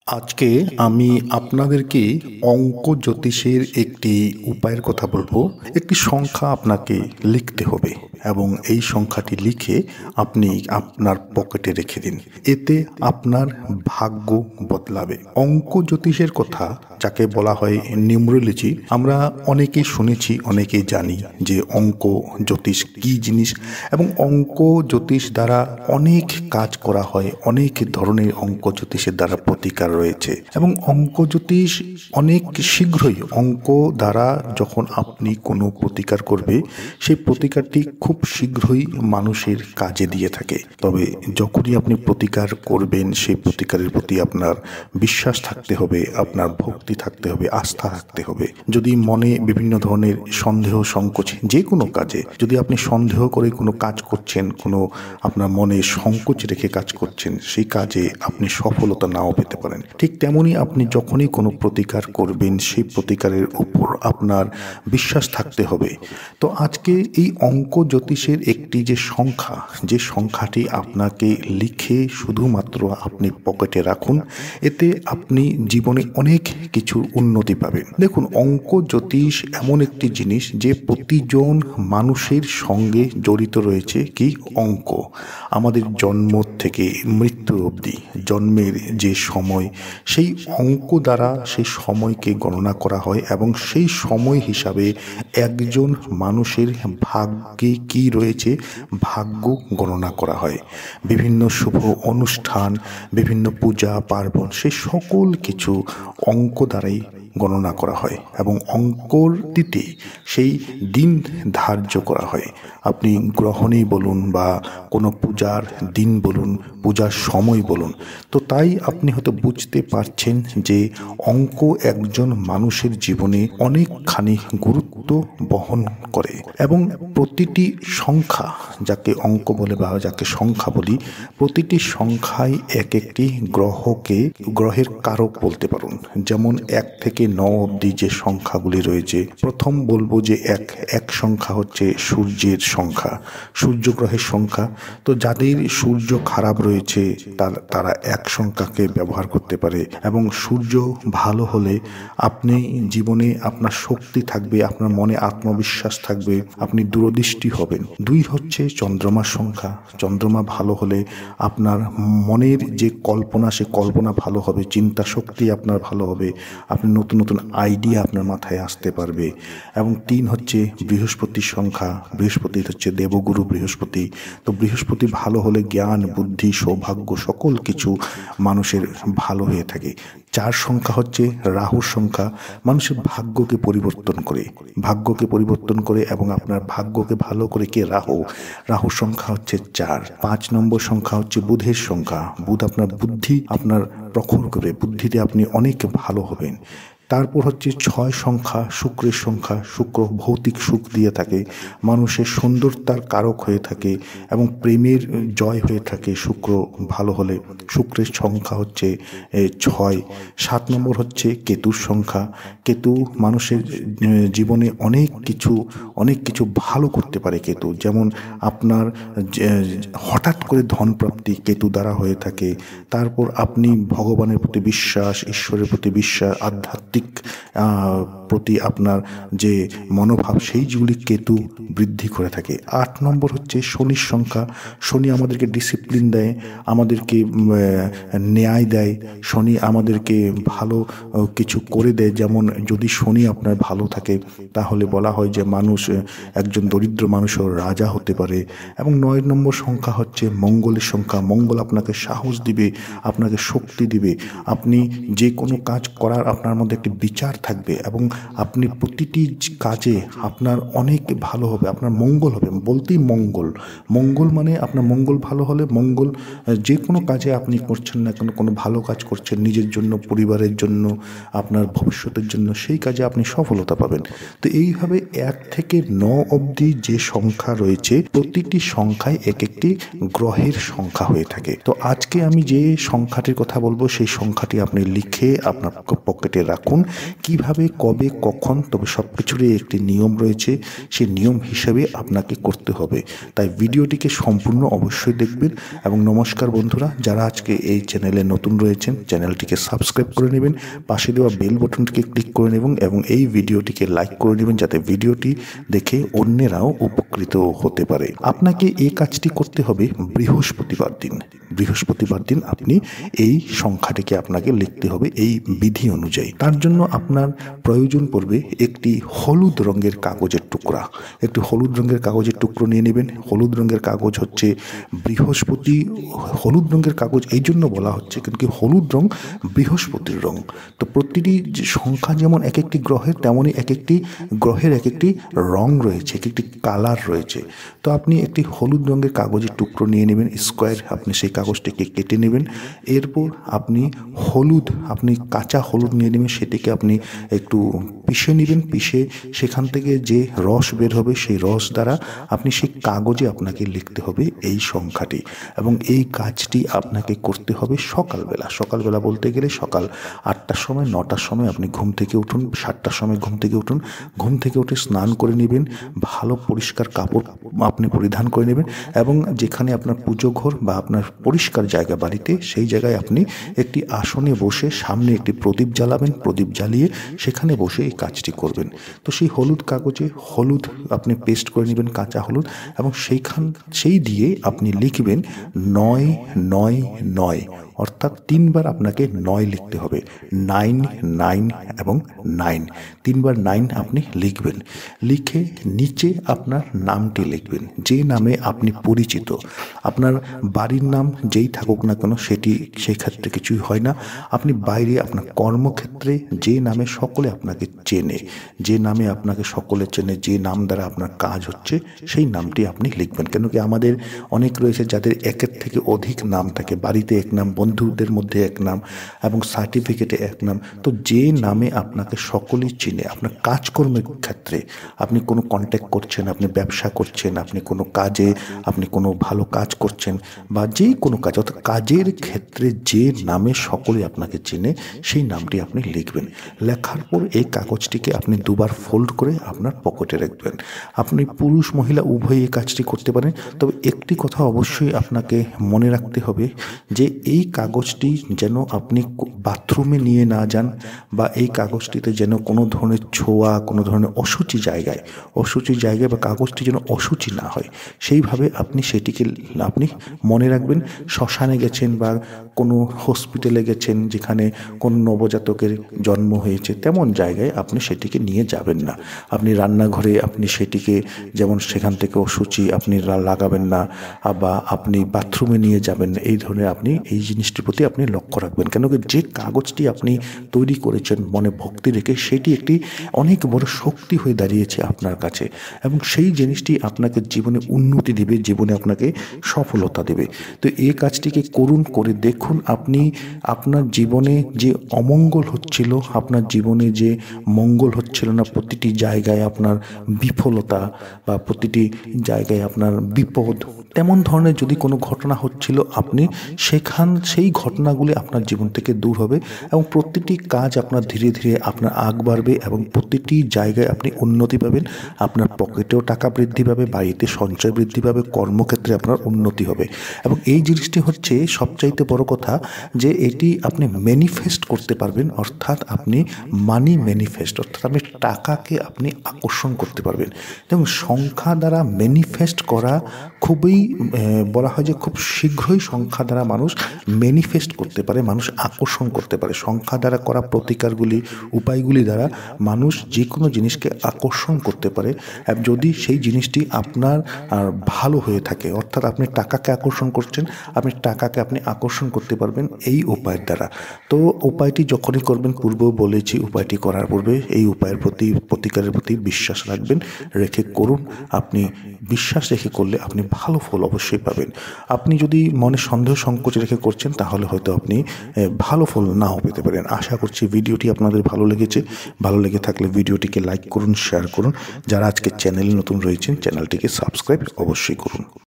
আজকে আমি আপনাদেরকে অঙ্ক জ্যোতিষের একটি উপায়ের কথা বলবো। একটি সংখ্যা আপনাকে লিখতে হবে এবং এই সংখ্যাটি লিখে আপনি আপনার পকেটে রেখে দিন। এতে আপনার ভাগ্য বদলাবে। অঙ্ক জ্যোতিষের কথা যাকে বলা হয় নিউমেরোলজি, আমরা অনেকেই শুনেছি, অনেকেই জানি যে অঙ্ক জ্যোতিষ কী জিনিস এবং অঙ্ক জ্যোতিষ দ্বারা অনেক কাজ করা হয়, অনেক ধরনের অঙ্ক জ্যোতিষের দ্বারা প্রতিকার রয়েছে এবং অঙ্ক জ্যোতিষ অনেক শীঘ্রই অঙ্ক দ্বারা যখন আপনি কোনো প্রতিকার করবে সেই প্রতিকারটি খুব শীঘ্রই মানুষের কাজে দিয়ে থাকে। তবে যখনই আপনি প্রতিকার করবেন সেই প্রতিকারের প্রতি আপনার বিশ্বাস থাকতে হবে, আপনার ভক্তি থাকতে হবে, আস্থা থাকতে হবে। যদি মনে বিভিন্ন ধরনের সন্দেহ সংকোচ, যে কোনো কাজে যদি আপনি সন্দেহ করে কোনো কাজ করছেন, কোনো আপনার মনে সংকোচ রেখে কাজ করছেন, সেই কাজে আপনি সফলতা নাও পেতে পারেন। ঠিক তেমনই আপনি যখনই কোনো প্রতিকার করবেন সেই প্রতিকারের উপর আপনার বিশ্বাস থাকতে হবে। তো আজকে এই অঙ্ক জ্যোতিষের একটি যে সংখ্যা, যে সংখ্যাটি আপনাকে লিখে শুধুমাত্র আপনি পকেটে রাখুন, এতে আপনি জীবনে অনেক কিছু উন্নতি পাবেন। দেখুন, অঙ্ক জ্যোতিষ এমন একটি জিনিস যে প্রতিজন মানুষের সঙ্গে জড়িত রয়েছে। কি অঙ্ক? আমাদের জন্ম থেকে মৃত্যু অবধি জন্মের যে সময়, সেই অঙ্ক দ্বারা সেই সময়কে গণনা করা হয় এবং সেই সময় হিসাবে একজন মানুষের ভাগ্যে কি রয়েছে ভাগ্য গণনা করা হয়। বিভিন্ন শুভ অনুষ্ঠান, বিভিন্ন পূজা পার্বণ, সে সকল কিছু অঙ্ক দ্বারাই গণনা করা হয় এবং অঙ্কর দিতে সেই দিন ধার্য করা হয়। আপনি গ্রহণেই বলুন বা কোনো পূজার দিন বলুন, পূজার সময় বলুন, তো তাই আপনি হয়তো বুঝতে পারছেন যে অঙ্ক একজন মানুষের জীবনে অনেকখানি গুরুত্ব বহন করে এবং প্রতিটি সংখ্যা, যাকে অঙ্ক বলে বা যাকে সংখ্যা বলি, প্রতিটি সংখ্যাই এক একটি গ্রহের কারক বলতে পারুন। যেমন 1 থেকে 9 অবধি যে সংখ্যাগুলি রয়েছে, প্রথম বলবো যে এক সংখ্যা হচ্ছে সূর্যের সংখ্যা, সূর্য গ্রহের সংখ্যা। তো যাদের সূর্য খারাপ রয়েছে তারা 1 সংখ্যাকে ব্যবহার করতে পারে এবং সূর্য ভালো হলে আপনি জীবনে আপনার শক্তি থাকবে, আপনার মনে আত্মবিশ্বাস থাকবে, আপনি দূরদৃষ্টি হবেন। 2 হচ্ছে চন্দ্রমার সংখ্যা, চন্দ্রমা ভালো হলে আপনার মনের যে কল্পনা, সে কল্পনা ভালো হবে, চিন্তা শক্তি আপনার ভালো হবে, আপনি নতুন নতুন আইডিয়া আপনার মাথায় আসতে পারবে। এবং 3 হচ্ছে বৃহস্পতির সংখ্যা, বৃহস্পতি হচ্ছে দেবগুরু বৃহস্পতি। তো বৃহস্পতি ভালো হলে জ্ঞান, বুদ্ধি, সৌভাগ্য সকল কিছু মানুষের ভালো হয়ে থাকে। 4 সংখ্যা হচ্ছে রাহুর সংখ্যা, মানুষের ভাগ্যকে পরিবর্তন করে এবং আপনার ভাগ্যকে ভালো করে কে? রাহুর সংখ্যা হচ্ছে 4। 5 নম্বর সংখ্যা হচ্ছে বুধের সংখ্যা, বুধ আপনার বুদ্ধি আপনার প্রখর করে, বুদ্ধিতে আপনি অনেক ভালো হবেন। তারপর হচ্ছে 6 সংখ্যা শুক্রের সংখ্যা, শুক্র ভৌতিক সুখ দিয়ে থাকে, মানুষের সুন্দরতার কারক হয়ে থাকে এবং প্রেমের জয় হয়ে থাকে শুক্র ভালো হলে। শুক্রের সংখ্যা হচ্ছে 6। 7 নম্বর হচ্ছে কেতুর সংখ্যা, কেতু মানুষের জীবনে অনেক কিছু ভালো করতে পারে কেতু। যেমন আপনার হঠাৎ করে ধন প্রাপ্তি কেতু দ্বারা হয়ে থাকে। তারপর আপনি ভগবানের প্রতি বিশ্বাস, ঈশ্বরের প্রতি বিশ্বাস, আধ্যাত্মিক প্রতি আপনার যে মনোভাব, সেইগুলি কেতু বৃদ্ধি করে থাকে। 8 নম্বর হচ্ছে শনির সংখ্যা, শনি আমাদেরকে ডিসিপ্লিন দেয়, আমাদেরকে ন্যায় দেয়, শনি আমাদেরকে ভালো কিছু করে দেয়। যেমন যদি শনি আপনার ভালো থাকে তাহলে বলা হয় যে মানুষ, একজন দরিদ্র মানুষও রাজা হতে পারে। এবং 9 নম্বর সংখ্যা হচ্ছে মঙ্গলের সংখ্যা, মঙ্গল আপনাকে সাহস দিবে, আপনাকে শক্তি দিবে, আপনি যে কোনো কাজ করার আপনার মধ্যে একটি বিচার থাকবে এবং আপনি প্রতিটি কাজে আপনার অনেক ভালো হবে, আপনার মঙ্গল হবে। বলতেই মঙ্গল মানে আপনার মঙ্গল ভালো হলে, মঙ্গল যে কোনো কাজে আপনি করছেন না কেন, কোনো ভালো কাজ করছেন নিজের জন্য, পরিবারের জন্য, আপনার ভবিষ্যতের জন্য, সেই কাজে আপনি সফলতা পাবেন। তো এইভাবে 1 থেকে 9 অবধি যে সংখ্যা রয়েছে, প্রতিটি সংখ্যায় এক একটি গ্রহের সংখ্যা হয়ে থাকে। তো আজকে আমি যে সংখ্যাটির কথা বলবো সেই সংখ্যাটি আপনি লিখে আপনার পকেটে রাখুন রাখুন। কিভাবে, কবে, কখন, তবে সব কিছুরই একটি নিয়ম রয়েছে, সেই নিয়ম হিসেবে আপনাকে করতে হবে। তাই ভিডিওটিকে সম্পূর্ণ অবশ্যই দেখবেন। এবং নমস্কার বন্ধুরা, যারা আজকে এই চ্যানেলে নতুন রয়েছেন, চ্যানেলটিকে সাবস্ক্রাইব করে নেবেন, পাশে দেওয়া বেল বাটনটিকে ক্লিক করে নেবেন এবং এই ভিডিওটিকে লাইক করে নেবেন, যাতে ভিডিওটি দেখে অন্যেরাও উপকৃত হতে পারে। আপনাকে এই কাজটি করতে হবে বৃহস্পতিবার দিন। বৃহস্পতিবার দিন আপনি এই সংখ্যাটিকে আপনাকে লিখতে হবে এই বিধি অনুযায়ী। তার জন্য আপনার প্রয়োজন পড়বে একটি হলুদ রঙের কাগজের টুকরা। একটি হলুদ রঙের কাগজের টুকরো নিয়ে নেবেন। হলুদ রঙের কাগজ হচ্ছে বৃহস্পতি। হলুদ রঙের কাগজ এই জন্য বলা হচ্ছে কিন্তু হলুদ রং বৃহস্পতির রং। তো প্রতিটি সংখ্যা যেমন এক একটি গ্রহের, তেমনই এক একটি গ্রহের এক একটি রং রয়েছে, এক একটি কালার রয়েছে। তো আপনি একটি হলুদ রঙের কাগজের টুকরো নিয়ে নেবেন, স্কোয়ার। আপনি সেই কাগজটিকে কেটে নেবেন। এরপর আপনি কাঁচা হলুদ নিয়ে নেবেন, সেটিকে আপনি একটু পিষে নেবেন। পিষে সেখান থেকে যে রস বের হবে, সেই রস দ্বারা আপনি সেই কাগজে আপনাকে লিখতে হবে এই সংখ্যাটি। এবং এই কাজটি আপনাকে করতে হবে সকালবেলা। সকালবেলা বলতে গেলে সকাল 8টার সময়, 9টার সময় আপনি ঘুম থেকে উঠুন, 7টার সময় ঘুম থেকে উঠুন। ঘুম থেকে উঠে স্নান করে নেবেন, ভালো পরিষ্কার কাপড় আপনি পরিধান করে নেবেন এবং যেখানে আপনার পুজো ঘর বা আপনার পরিষ্কার জায়গা বাড়িতে, সেই জায়গায় আপনি একটি আসনে বসে সামনে একটি প্রদীপ জ্বালাবেন। প্রদীপ জ্বালিয়ে সেখানে বসে এই কাজটি করবেন। তো সেই হলুদ কাগজে হলুদ আপনি পেস্ট করে নেবেন, কাঁচা হলুদ, এবং সেই দিয়ে আপনি লিখবেন 999, অর্থাৎ 3বার আপনাকে 9 লিখতে হবে। 9, 9 এবং 9, 3বার 9 আপনি লিখবেন। লিখে নিচে আপনার নামটি লিখবেন, যে নামে আপনি পরিচিত। আপনার বাড়ির নাম যেই থাকুক না কেন, সেই ক্ষেত্রে কিছুই হয় না। আপনি বাইরে আপনার কর্মক্ষেত্রে যে নামে সকলে আপনাকে চেনে, যে নামে আপনাকে সকলে চেনে, যে নাম দ্বারা আপনার কাজ হচ্ছে, সেই নামটি আপনি লিখবেন। কেন কি আমাদের অনেক রয়েছে যাদের একের থেকে অধিক নাম থাকে। বাড়িতে এক নাম, বন্ধুদের মধ্যে এক নাম এবং সার্টিফিকেটে এক নাম। তো যে নামে আপনাকে সকলেই চিনে, আপনার কাজকর্মের ক্ষেত্রে আপনি কোনো কন্ট্যাক্ট করছেন, আপনি ব্যবসা করছেন, আপনি কোনো কাজে, আপনি কোনো ভালো কাজ করছেন, বা যে কোনো কাজ, অর্থাৎ কাজের ক্ষেত্রে যে নামে সকলে আপনাকে চেনে, সেই নামটি আপনি লিখবেন। লেখার পর এই কাগজটিকে আপনি 2বার ফোল্ড করে আপনার পকেটে রাখবেন। আপনি পুরুষ মহিলা উভয়ই এই কাজটি করতে পারেন। তবে একটি কথা অবশ্যই আপনাকে মনে রাখতে হবে, যে এই কাগজটি যেন আপনি বাথরুমে নিয়ে না যান, বা এই কাগজটিতে যেন কোনো ধরনের ছোঁয়া, কোনো ধরনের অশুচি জায়গায় বা কাগজটি যেন অশুচি না হয়, সেইভাবে আপনি সেটিকে আপনি মনে রাখবেন। শ্মশানে গেছেন বা কোনো হসপিটালে গেছেন যেখানে কোনো নবজাতকের জন্ম হয়েছে, তেমন জায়গায় আপনি সেটিকে নিয়ে যাবেন না। আপনি রান্নাঘরে আপনি সেটিকে যেমন সেখান থেকে অশুচি আপনি লাগাবেন না, বা আপনি বাথরুমে নিয়ে যাবেন না। এই ধরনের আপনি এই জিনিসটির প্রতি আপনি লক্ষ্য রাখবেন। কেন কি যে কাগজটি আপনি তৈরি করেছেন মনে ভক্তি রেখে, সেটি একটি অনেক বড় শক্তি হয়ে দাঁড়িয়েছে আপনার কাছে, এবং সেই জিনিসটি আপনাকে জীবনে উন্নতি দেবে, জীবনে আপনাকে সফলতা দেবে। তো এই কাজটিকে করুন, করে দেখুন। আপনি আপনার জীবনে যে অমঙ্গল হচ্ছিল, আপনার জীবনে যে মঙ্গল হচ্ছিল না, প্রতিটি জায়গায় আপনার বিফলতা বা প্রতিটি জায়গায় আপনার বিপদ, তেমন ধরনের যদি কোনো ঘটনা হচ্ছিল, আপনি সেই ঘটনাগুলি আপনার জীবন থেকে দূর হবে এবং প্রতিটি কাজ আপনার ধীরে ধীরে আপনার আগ বাড়বে এবং প্রতিটি জায়গায় আপনি উন্নতি পাবেন। আপনার পকেটেও টাকা বৃদ্ধি পাবে, বাড়িতে সঞ্চয় বৃদ্ধি পাবে, কর্মক্ষেত্রে আপনার উন্নতি হবে। এবং এই জিনিসটি হচ্ছে সবচাইতে বড় কথা, যে এটি আপনি ম্যানিফেস্ট করতে পারবেন, অর্থাৎ আপনি মানি ম্যানিফেস্ট, অর্থাৎ আপনি টাকাকে আপনি আকর্ষণ করতে পারবেন। এবং সংখ্যা দ্বারা ম্যানিফেস্ট করা খুবই বলা হয় যে খুব শীঘ্রই সংখ্যা দ্বারা মানুষ ম্যানিফেস্ট করতে পারে, মানুষ আকর্ষণ করতে পারে। সংখ্যা দ্বারা করা প্রতিকারগুলি, উপায়গুলি দ্বারা মানুষ যে কোনো জিনিসকে আকর্ষণ করতে পারে, যদি সেই জিনিসটি আপনার ভালো হয়ে থাকে। অর্থাৎ আপনি টাকাকে আকর্ষণ করছেন, আপনি টাকাকে আপনি আকর্ষণ করতে পারবেন এই উপায়ের দ্বারা। তো উপায়টি যখনই করবেন, পূর্বেও বলেছি, উপায়টি করার পূর্বে এই উপায়ের প্রতি, প্রতিকারের প্রতি বিশ্বাস রাখবেন, রেখে করুন। আপনি বিশ্বাস রেখে করলে আপনি ভালো ফল অবশ্যই পাবেন। আপনি যদি মনে সন্দেহ সংকোচ রেখে করছেন, তাহলে হয়তো আপনি ভালো ফল নাও পেতে পারেন। আশা করছি ভিডিওটি আপনাদের ভালো লেগেছে। ভালো লেগে থাকলে ভিডিওটিকে লাইক করুন, শেয়ার করুন। যারা আজকে চ্যানেলে নতুন রয়েছেন, চ্যানেলটিকে সাবস্ক্রাইব অবশ্যই করুন।